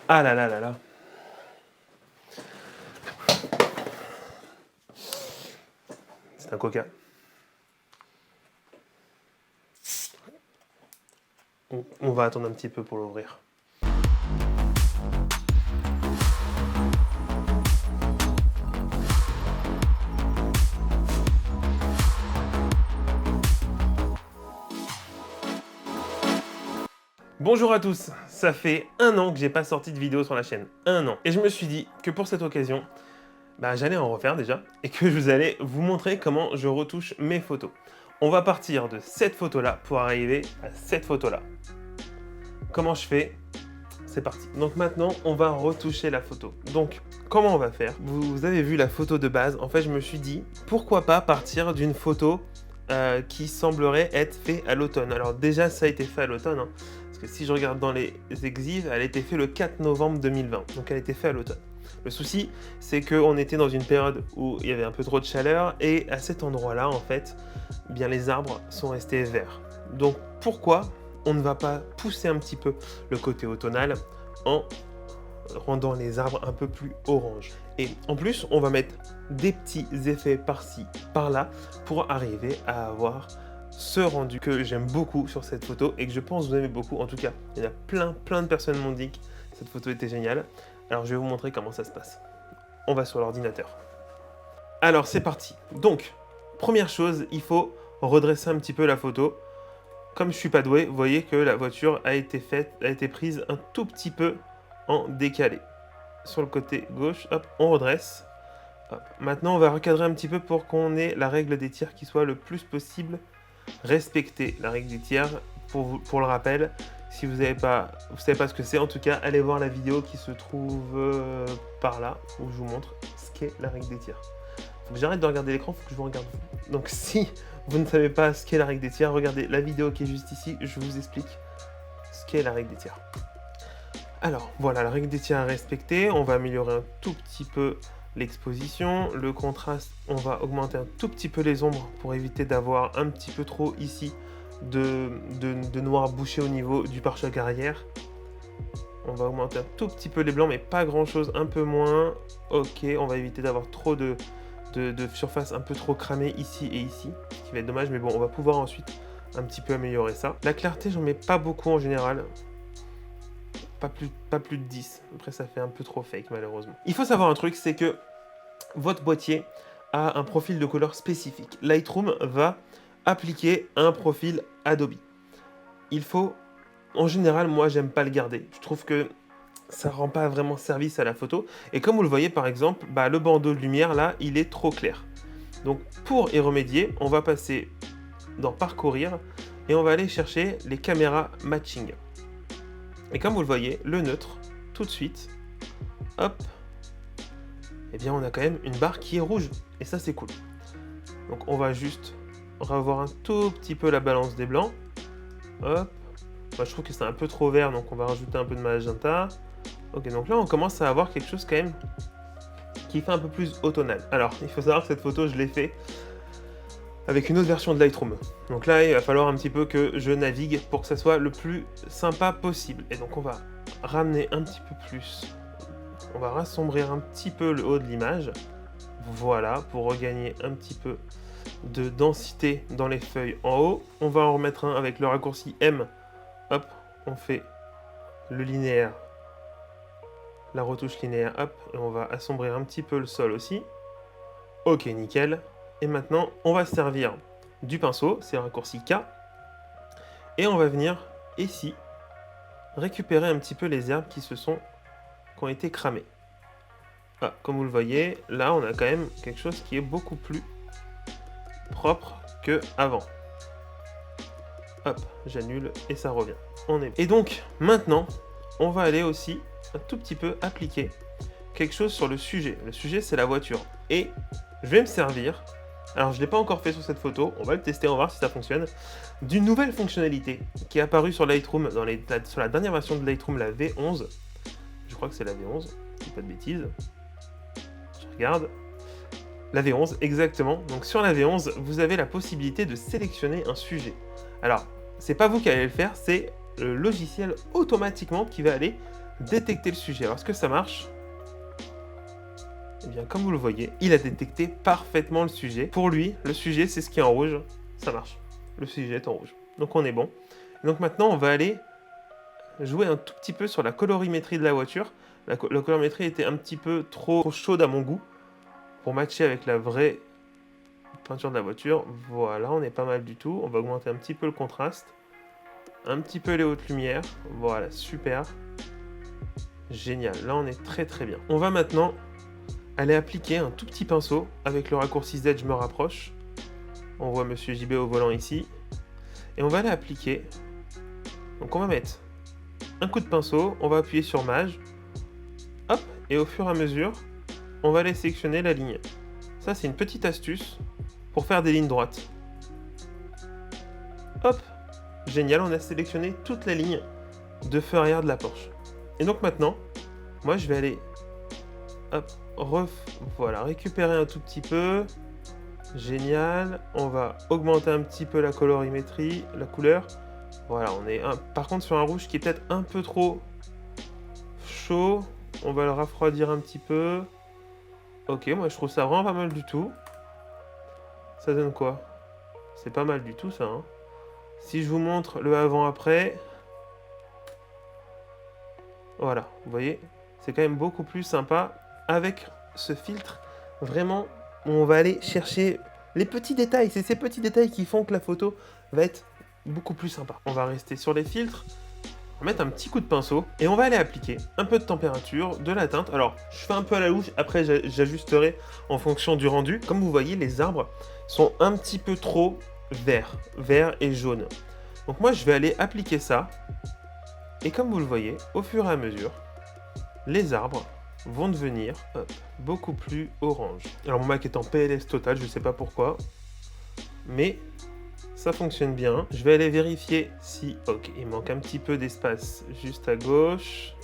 Ah là là là là. C'est un coca. On va attendre un petit peu pour l'ouvrir. Bonjour à tous, ça fait 1 an que j'ai pas sorti de vidéo sur la chaîne, 1 an. Et je me suis dit que pour cette occasion, j'allais en refaire déjà, et que je allais vous montrer comment je retouche mes photos. On va partir de cette photo-là pour arriver à cette photo-là. Comment je fais? C'est parti. Donc maintenant, on va retoucher la photo. Donc, comment on va faire? Vous avez vu la photo de base. En fait, je me suis dit, pourquoi pas partir d'une photo qui semblerait être faite à l'automne. Alors déjà, ça a été fait à l'automne, hein, parce que si je regarde dans les exifs, elle a été faite le 4 novembre 2020. Donc elle a été faite à l'automne. Le souci, c'est qu'on était dans une période où il y avait un peu trop de chaleur, et à cet endroit-là, en fait, bien les arbres sont restés verts. Donc pourquoi on ne va pas pousser un petit peu le côté automnal en rendant les arbres un peu plus orange. Et en plus, on va mettre des petits effets par-ci, par-là, pour arriver à avoir ce rendu que j'aime beaucoup sur cette photo et que je pense vous aimez beaucoup. En tout cas, il y en a plein de personnes m'ont dit que cette photo était géniale. Alors je vais vous montrer comment ça se passe. On va sur l'ordinateur. Alors c'est parti. Donc, première chose, il faut redresser un petit peu la photo. Comme je suis pas doué, vous voyez que la voiture a été prise un tout petit peu en décalé. Sur le côté gauche, hop, on redresse. Hop. Maintenant, on va recadrer un petit peu pour qu'on ait la règle des tiers qui soit le plus possible respectée. La règle des tiers, pour le rappel, si vous savez pas ce que c'est, en tout cas, allez voir la vidéo qui se trouve par là, où je vous montre ce qu'est la règle des tiers. Faut que j'arrête de regarder l'écran, faut que je vous regarde. Donc si vous ne savez pas ce qu'est la règle des tiers, regardez la vidéo qui est juste ici, je vous explique ce qu'est la règle des tiers. Alors, voilà, la règle des tiers à respecter. On va améliorer un tout petit peu l'exposition. Le contraste, on va augmenter un tout petit peu les ombres pour éviter d'avoir un petit peu trop ici de noir bouché au niveau du pare-choc arrière. On va augmenter un tout petit peu les blancs, mais pas grand-chose, un peu moins. Ok, on va éviter d'avoir trop de surface un peu trop cramée ici et ici, ce qui va être dommage, mais bon, on va pouvoir ensuite un petit peu améliorer ça. La clarté, j'en mets pas beaucoup en général. Pas plus de 10. Après, ça fait un peu trop fake, malheureusement. Il faut savoir un truc, c'est que votre boîtier a un profil de couleur spécifique. Lightroom va appliquer un profil Adobe. Il faut... En général, moi, j'aime pas le garder. Je trouve que ça rend pas vraiment service à la photo. Et comme vous le voyez, par exemple, le bandeau de lumière, là, il est trop clair. Donc, pour y remédier, on va passer dans Parcourir et on va aller chercher les caméras matching. Et comme vous le voyez, le neutre, tout de suite, hop, eh bien on a quand même une barre qui est rouge. Et ça, c'est cool. Donc on va juste revoir un tout petit peu la balance des blancs. Hop. Moi, je trouve que c'est un peu trop vert, donc on va rajouter un peu de magenta. Ok, donc là, on commence à avoir quelque chose quand même qui fait un peu plus automnal. Alors, il faut savoir que cette photo, je l'ai fait avec une autre version de Lightroom. Donc là, il va falloir un petit peu que je navigue pour que ça soit le plus sympa possible. Et donc on va ramener un petit peu plus. On va rassombrir un petit peu le haut de l'image. Voilà, pour regagner un petit peu de densité dans les feuilles en haut. On va en remettre un avec le raccourci M. Hop, on fait le linéaire. La retouche linéaire, hop, et on va assombrir un petit peu le sol aussi. Ok, nickel. Et maintenant, on va se servir du pinceau, c'est le raccourci K. Et on va venir ici récupérer un petit peu les herbes qui ont été cramées. Ah, comme vous le voyez, là on a quand même quelque chose qui est beaucoup plus propre que avant. Hop, j'annule et ça revient. Et donc maintenant, on va aller aussi un tout petit peu appliquer quelque chose sur le sujet. Le sujet, c'est la voiture. Et je vais me servir, alors je ne l'ai pas encore fait sur cette photo, on va le tester, on va voir si ça fonctionne, d'une nouvelle fonctionnalité qui est apparue sur Lightroom, sur la dernière version de Lightroom, la V11. Je crois que c'est la V11, je dis pas de bêtises. Je regarde. La V11, exactement. Donc sur la V11, vous avez la possibilité de sélectionner un sujet. Alors, c'est pas vous qui allez le faire, c'est le logiciel automatiquement qui va aller détecter le sujet. Alors, est-ce que ça marche? Eh bien, comme vous le voyez, il a détecté parfaitement le sujet. Pour lui, le sujet, c'est ce qui est en rouge. Ça marche. Le sujet est en rouge. Donc, on est bon. Donc, maintenant, on va aller jouer un tout petit peu sur la colorimétrie de la voiture. La colorimétrie était un petit peu trop chaude à mon goût pour matcher avec la vraie peinture de la voiture. Voilà, on est pas mal du tout. On va augmenter un petit peu le contraste. Un petit peu les hautes lumières. Voilà, super. Génial. Là, on est très très bien. On va maintenant aller appliquer un tout petit pinceau. Avec le raccourci Z, je me rapproche. On voit Monsieur JB au volant ici. Et on va aller appliquer. Donc on va mettre un coup de pinceau. On va appuyer sur Mage. Hop. Et au fur et à mesure, on va aller sélectionner la ligne. Ça, c'est une petite astuce pour faire des lignes droites. Hop. Génial, on a sélectionné toute la ligne de feu arrière de la Porsche. Et donc maintenant, moi je vais aller hop, voilà, récupérer un tout petit peu. Génial. On va augmenter un petit peu la colorimétrie, la couleur. Voilà, on est par contre sur un rouge qui est peut-être un peu trop chaud. On va le refroidir un petit peu. Ok, moi je trouve ça vraiment pas mal du tout. Ça donne quoi? C'est pas mal du tout ça, hein. Si je vous montre le avant-après, voilà, vous voyez, c'est quand même beaucoup plus sympa avec ce filtre. Vraiment, on va aller chercher les petits détails. C'est ces petits détails qui font que la photo va être beaucoup plus sympa. On va rester sur les filtres, on va mettre un petit coup de pinceau et on va aller appliquer un peu de température, de la teinte. Alors, je fais un peu à la louche, après j'ajusterai en fonction du rendu. Comme vous voyez, les arbres sont un petit peu trop vert et jaune. Donc moi, je vais aller appliquer ça. Et comme vous le voyez, au fur et à mesure, les arbres vont devenir beaucoup plus orange. Alors mon Mac est en PLS total, je ne sais pas pourquoi, mais ça fonctionne bien. Je vais aller vérifier si... Ok, il manque un petit peu d'espace juste à gauche.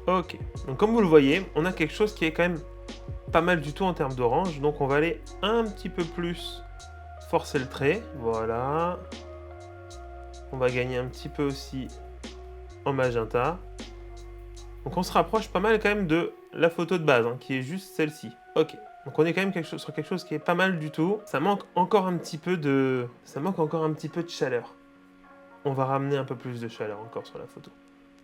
Ok, donc comme vous le voyez, on a quelque chose qui est quand même pas mal du tout en termes d'orange. Donc on va aller un petit peu plus forcer le trait. Voilà. On va gagner un petit peu aussi en magenta. Donc on se rapproche pas mal quand même de la photo de base, hein, qui est juste celle-ci. Ok, donc on est quand même sur quelque chose qui est pas mal du tout. Ça manque encore un petit peu de chaleur. On va ramener un peu plus de chaleur encore sur la photo.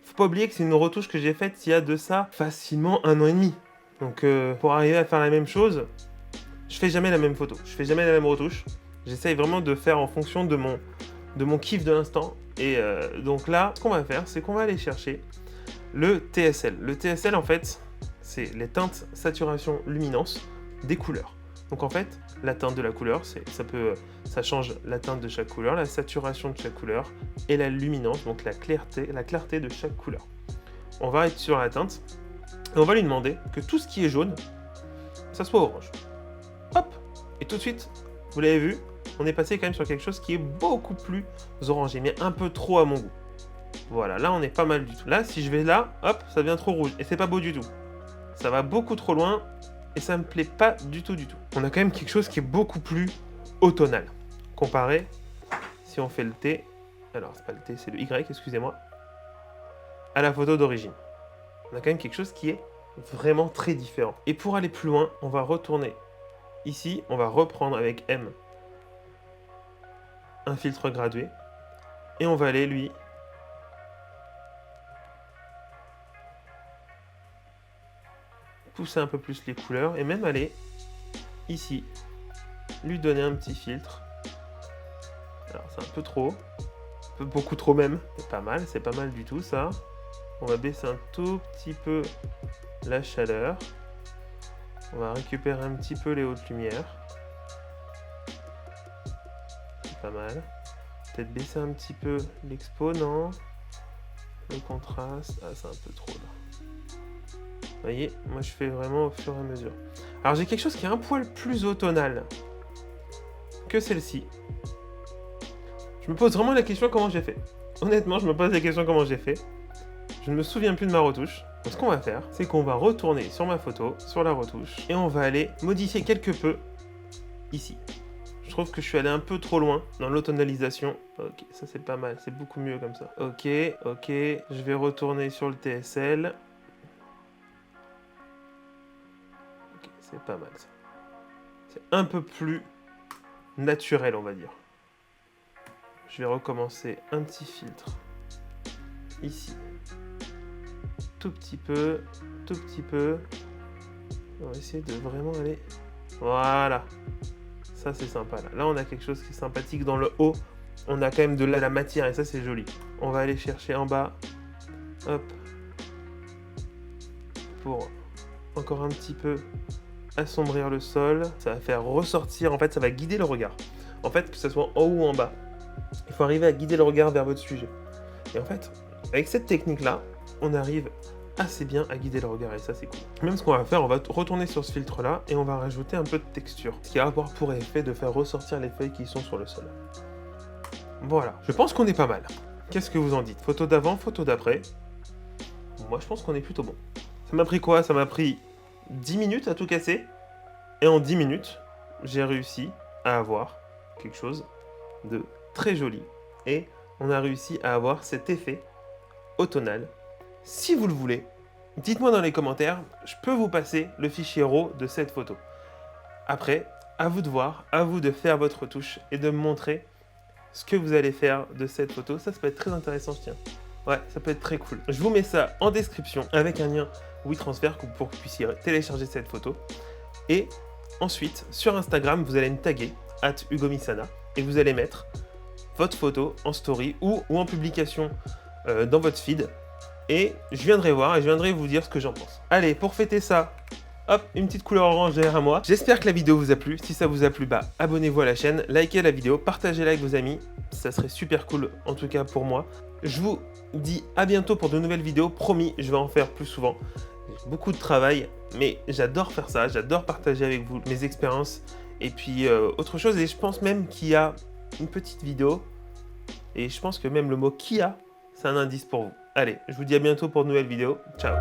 Faut pas oublier que c'est une retouche que j'ai faite il y a de ça facilement 1 an et demi. Donc pour arriver à faire la même chose, je fais jamais la même photo, je fais jamais la même retouche. J'essaye vraiment de faire en fonction de mon kiff de l'instant. Et donc là, ce qu'on va faire, c'est qu'on va aller chercher le TSL. Le TSL, en fait, c'est les teintes, saturation, luminance des couleurs. Donc en fait, la teinte de la couleur, ça change la teinte de chaque couleur, la saturation de chaque couleur et la luminance, donc la clarté de chaque couleur. On va être sur la teinte et on va lui demander que tout ce qui est jaune, ça soit orange. Hop! Et tout de suite, vous l'avez vu, on est passé quand même sur quelque chose qui est beaucoup plus orangé, mais un peu trop à mon goût. Voilà, là on est pas mal du tout. Là, si je vais là, hop, ça devient trop rouge. Et c'est pas beau du tout. Ça va beaucoup trop loin et ça me plaît pas du tout. On a quand même quelque chose qui est beaucoup plus automnal. Comparé, si on fait le T, alors c'est pas le T, c'est le Y, excusez-moi, à la photo d'origine. On a quand même quelque chose qui est vraiment très différent. Et pour aller plus loin, on va retourner ici, on va reprendre avec M un filtre gradué. Et on va aller, lui, pousser un peu plus les couleurs et même aller ici, lui donner un petit filtre. Alors c'est un peu trop, beaucoup trop même, c'est pas mal du tout ça. On va baisser un tout petit peu la chaleur. On va récupérer un petit peu les hautes lumières. C'est pas mal. Peut-être baisser un petit peu l'expo, non? Le contraste, ah c'est un peu trop là. Vous voyez, moi je fais vraiment au fur et à mesure. Alors j'ai quelque chose qui est un poil plus automnal que celle-ci. Je me pose vraiment la question comment j'ai fait. Honnêtement, je me pose la question comment j'ai fait. Je ne me souviens plus de ma retouche. Donc ce qu'on va faire, c'est qu'on va retourner sur ma photo, sur la retouche, et on va aller modifier quelque peu ici. Je trouve que je suis allé un peu trop loin dans l'autonalisation. Ok, ça c'est pas mal, c'est beaucoup mieux comme ça. Ok, ok, je vais retourner sur le TSL. Ok, c'est pas mal ça. C'est un peu plus naturel, on va dire. Je vais recommencer un petit filtre ici. Tout petit peu, tout petit peu. On va essayer de vraiment aller... Voilà. Ça, c'est sympa. Là, on a quelque chose qui est sympathique. Dans le haut, on a quand même de la matière et ça, c'est joli. On va aller chercher en bas. Hop. Pour encore un petit peu assombrir le sol. Ça va faire ressortir. En fait, ça va guider le regard. En fait, que ce soit en haut ou en bas, il faut arriver à guider le regard vers votre sujet. Et en fait, avec cette technique-là, on arrive assez bien à guider le regard et ça c'est cool. Même ce qu'on va faire, on va retourner sur ce filtre là et on va rajouter un peu de texture, ce qui va avoir pour effet de faire ressortir les feuilles qui sont sur le sol. Voilà, je pense qu'on est pas mal. Qu'est-ce que vous en dites? Photo d'avant, photo d'après. Moi je pense qu'on est plutôt bon. Ça m'a pris quoi? Ça m'a pris 10 minutes à tout casser et en 10 minutes, j'ai réussi à avoir quelque chose de très joli et on a réussi à avoir cet effet automnal. Si vous le voulez, dites-moi dans les commentaires, je peux vous passer le fichier RAW de cette photo. Après, à vous de voir, à vous de faire votre retouche et de me montrer ce que vous allez faire de cette photo. Ça peut être très intéressant, je tiens. Ouais, ça peut être très cool. Je vous mets ça en description avec un lien WeTransfer pour que vous puissiez télécharger cette photo. Et ensuite, sur Instagram, vous allez me taguer @HugoMissana et vous allez mettre votre photo en story ou en publication dans votre feed. Et je viendrai voir et je viendrai vous dire ce que j'en pense. Allez, pour fêter ça, hop, une petite couleur orange derrière moi. J'espère que la vidéo vous a plu. Si ça vous a plu, abonnez-vous à la chaîne, likez la vidéo, partagez-la avec vos amis. Ça serait super cool, en tout cas pour moi. Je vous dis à bientôt pour de nouvelles vidéos. Promis, je vais en faire plus souvent. J'ai beaucoup de travail, mais j'adore faire ça. J'adore partager avec vous mes expériences. Et puis, autre chose, et je pense même qu'il y a une petite vidéo. Et je pense que même le mot Kia, c'est un indice pour vous. Allez, je vous dis à bientôt pour de nouvelles vidéos. Ciao!